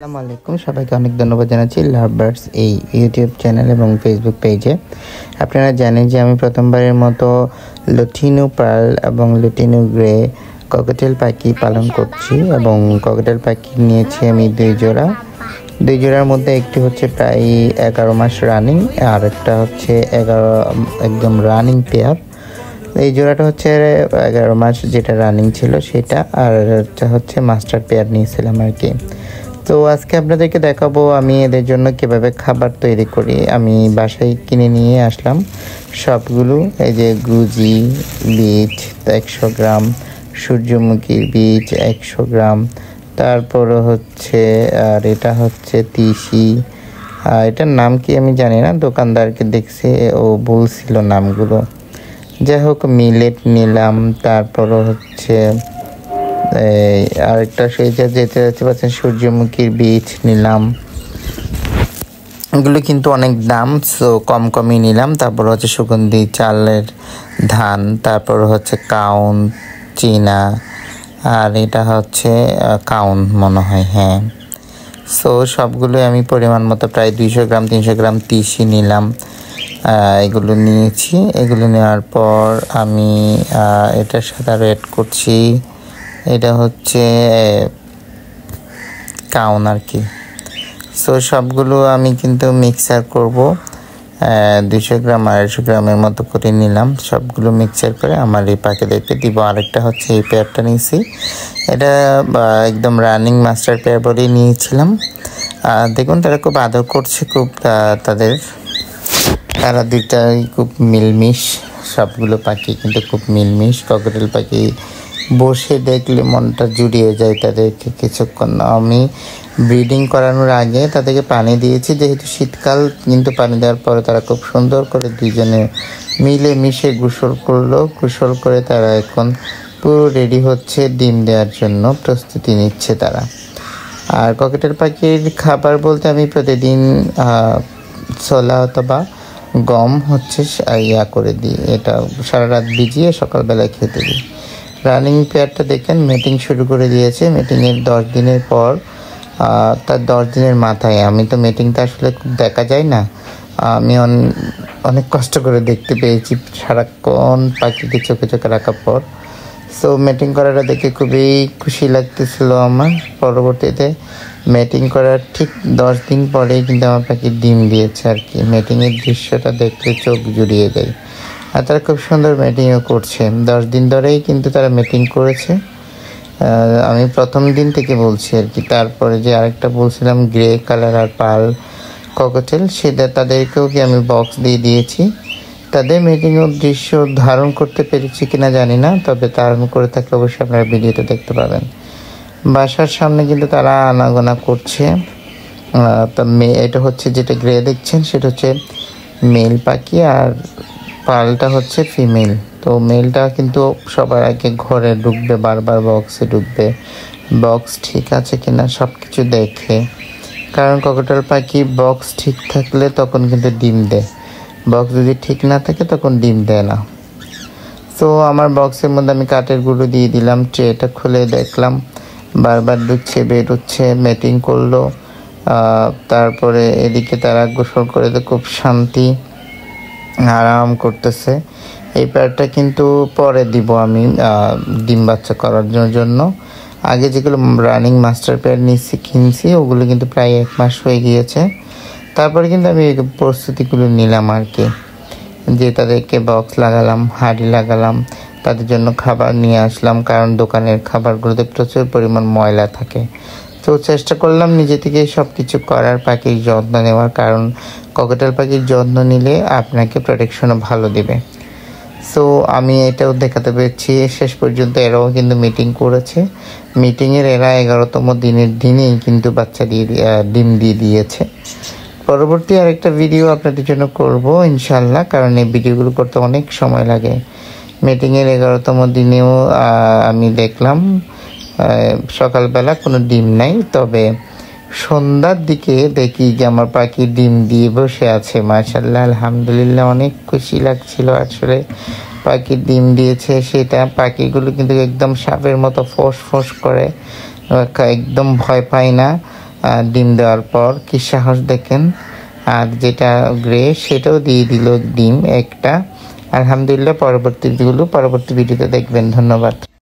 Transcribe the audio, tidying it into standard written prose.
আসসালামু আলাইকুম, সবাইকে অনেক ধন্যবাদ জানাচ্ছি লাভ বার্ডস এই ইউটিউব চ্যানেল এবং ফেসবুক পেজে। আপনারা জানেন যে আমি প্রথমবারের মতো লুটিনো পার্ল এবং লুটিনো গ্রে ককটেল পাখি পালন করছি এবং ককটেল পাখি নিয়েছি আমি দুই জোড়ার মধ্যে একটি হচ্ছে প্রায় 11 মাস রানিং, আর একটা হচ্ছে 11 একদম রানিং পেয়ার। এই জোড়াটা হচ্ছে 11 মাস যেটা রানিং ছিল সেটা, আর এটা হচ্ছে মাস্টার পেয়ার নিয়েছিলাম আর কি। তো আজকে আপনাদেরকে দেখাবো আমি এদের জন্য কিভাবে খাবার তৈরি করি। আমি বাসায় কিনে নিয়ে আসলাম সবগুলো, এই যে গুজি বীজ 100 গ্রাম, সূর্যমুখীর বীজ 100 গ্রাম, তারপর হচ্ছে আর এটা হচ্ছে তিসি, এটার নাম কি আমি জানি না, দোকানদারকে দেখছি ও বলছিল নামগুলো। যাই হোক মিলেট নিলাম, তারপরও হচ্ছে আরেকটা সেই যেতে পাচ্ছেন সূর্যমুখীর বীজ নিলাম। এগুলো কিন্তু অনেক দাম, সো কমই নিলাম। তারপর হচ্ছে সুগন্ধি চালের ধান, তারপর হচ্ছে কাউন চীনা, আর এটা হচ্ছে কাউন মনে হয়, হ্যাঁ। সো সবগুলোই আমি পরিমাণ মতো প্রায় 200 গ্রাম 300 গ্রাম তিসি নিলাম, এগুলো নিয়েছি। এগুলো নেওয়ার পর আমি এটার সাথে আরও অ্যাড করছি, এটা হচ্ছে কাউন আর কি। সো সবগুলো আমি কিন্তু মিক্সার করব, 200 গ্রাম 250 গ্রামের মতো করে নিলাম। সবগুলো মিক্সার করে আমার এই পাখিদেরকে দিব। আরেকটা হচ্ছে এই পেয়ারটা নিয়েছি, এটা একদম রানিং মাস্টার পেয়ার বলেই নিয়েছিলাম। দেখুন তারা খুব আদর করছে, খুব তারা দুইটাই খুব মিলমিশ, সবগুলো পাখি কিন্তু খুব মিলমিশ। ককটেল পাখি বসে দেখলে মনটা জুড়িয়ে যায় তাদেরকে কিছুক্ষণ। আমি ব্রিডিং করানোর আগে তাদেরকে পানি দিয়েছি, যেহেতু শীতকাল, কিন্তু পানি দেওয়ার পরে তারা খুব সুন্দর করে দুজনে মিলে মিশে গোসল করে তারা এখন পুরো রেডি হচ্ছে ডিম দেওয়ার জন্য প্রস্তুতি নিচ্ছে তারা। আর ককটেল পাখির খাবার বলতে আমি প্রতিদিন ছোলা অথবা গম হচ্ছে করে দিই, এটা সারা রাত ভিজিয়ে সকালবেলায় খেতে দিই। রানিং পেয়ারটা দেখেন মিটিং শুরু করে দিয়েছে। মিটিংয়ের 10 দিনের পর, তার 10 দিনের মাথায়, আমি তো মিটিংটা আসলে খুব দেখা যায় না, আমি অনেক কষ্ট করে দেখতে পেয়েছি সারাক্ষণ পাখিকে চোখে রাখার পর। সো মিটিং করাটা দেখে খুবই খুশি লাগতেছিল আমার। পরবর্তীতে মিটিং করার ঠিক 10 দিন পরেই কিন্তু আমার পাখি ডিম দিয়েছে আর কি। মিটিংয়ের দৃশ্যটা দেখলে চোখ জুড়িয়ে যায়, আর তারা খুব সুন্দর মিটিংও করছে। 10 দিন ধরেই কিন্তু তারা মিটিং করেছে, আমি প্রথম দিন থেকে বলছি আর কি। তারপরে যে আরেকটা বলছিলাম গ্রে কালার আর পার্ল ককটেল, সেটা তাদেরকেও কি আমি বক্স দিয়ে দিয়েছি। তাদের মিটিংয়ের দৃশ্য ধারণ করতে পেরেছি কিনা জানি না, তবে ধারণ করে থাকলে অবশ্যই আপনারা ভিডিওতে দেখতে পাবেন। বাসার সামনে কিন্তু তারা আনাগোনা করছে। তো এটা হচ্ছে যেটা গ্রে দেখছেন সেটা হচ্ছে মেল পাখি, আর পার্লটা হচ্ছে ফিমেল। তো মেলটা কিন্তু সবার আগে ঘরে ঢুকবে, বারবার বক্সে ঢুকবে, বক্স ঠিক আছে কিনা সব কিছু দেখে, কারণ ককটেল পাখি বক্স ঠিক থাকলে তখন কিন্তু ডিম দেয়, বক্স যদি ঠিক না থাকে তখন ডিম দেয় না। তো আমার বক্সের মধ্যে আমি কাঠের গুঁড়ো দিয়ে দিলাম, ট্রেটা খুলে দেখলাম বারবার ঢুকছে বেরোচ্ছে, মিটিং করলো। তারপরে এদিকে তারা গোসল করে তো খুব শান্তি আরাম করতেছে। এই পেয়ারটা কিন্তু পরে দিব আমি ডিম বাচ্চা করার জন্য। আগে যেগুলো রানিং মাস্টার পেয়ার কিনছি ওগুলো কিন্তু প্রায় 1 মাস হয়ে গিয়েছে। তারপরে কিন্তু আমি এই প্রস্তুতিগুলো নিলাম আর কি, যে তাদেরকে বক্স লাগালাম, হাঁড়ি লাগালাম, তাদের জন্য খাবার নিয়ে আসলাম, কারণ দোকানের খাবারগুলোতে প্রচুর পরিমাণ ময়লা থাকে। তো চেষ্টা করলাম নিজে থেকে সব কিছু করার, পাখির যত্ন নেওয়ার, কারণ ককটেল পাখির যত্ন নিলে আপনাকে প্রোটেকশনও ভালো দেবে। সো আমি এটাও দেখাতে পেরেছি। শেষ পর্যন্ত এরাও কিন্তু মিটিং করেছে। মিটিংয়ের এরা 11তম দিনেই কিন্তু বাচ্চা ডিম দিয়ে দিয়েছে। পরবর্তী আরেকটা ভিডিও আপনাদের জন্য করব ইনশাল্লাহ, কারণ এই ভিডিওগুলো করতে অনেক সময় লাগে। মিটিংয়ের 11তম দিনেও আমি দেখলাম সকালবেলা কোনো ডিম নাই, তবে সন্ধ্যার দিকে দেখি যে আমার পাখি ডিম দিয়ে বসে আছে। মাশাআল্লাহ, আলহামদুলিল্লাহ, অনেক খুশি লাগছিল আসলে। পাখি ডিম দিয়েছে সেটা, পাখিগুলো কিন্তু একদম সাপের মতো ফোঁস করে, একদম ভয় পায় না। ডিম দেওয়ার পর কি সাহস দেখেন। আর যেটা গ্রে সেটাও দিয়ে দিল ডিম একটা। আলহামদুলিল্লাহ, পরবর্তী ভিডিওতে দেখবেন। ধন্যবাদ।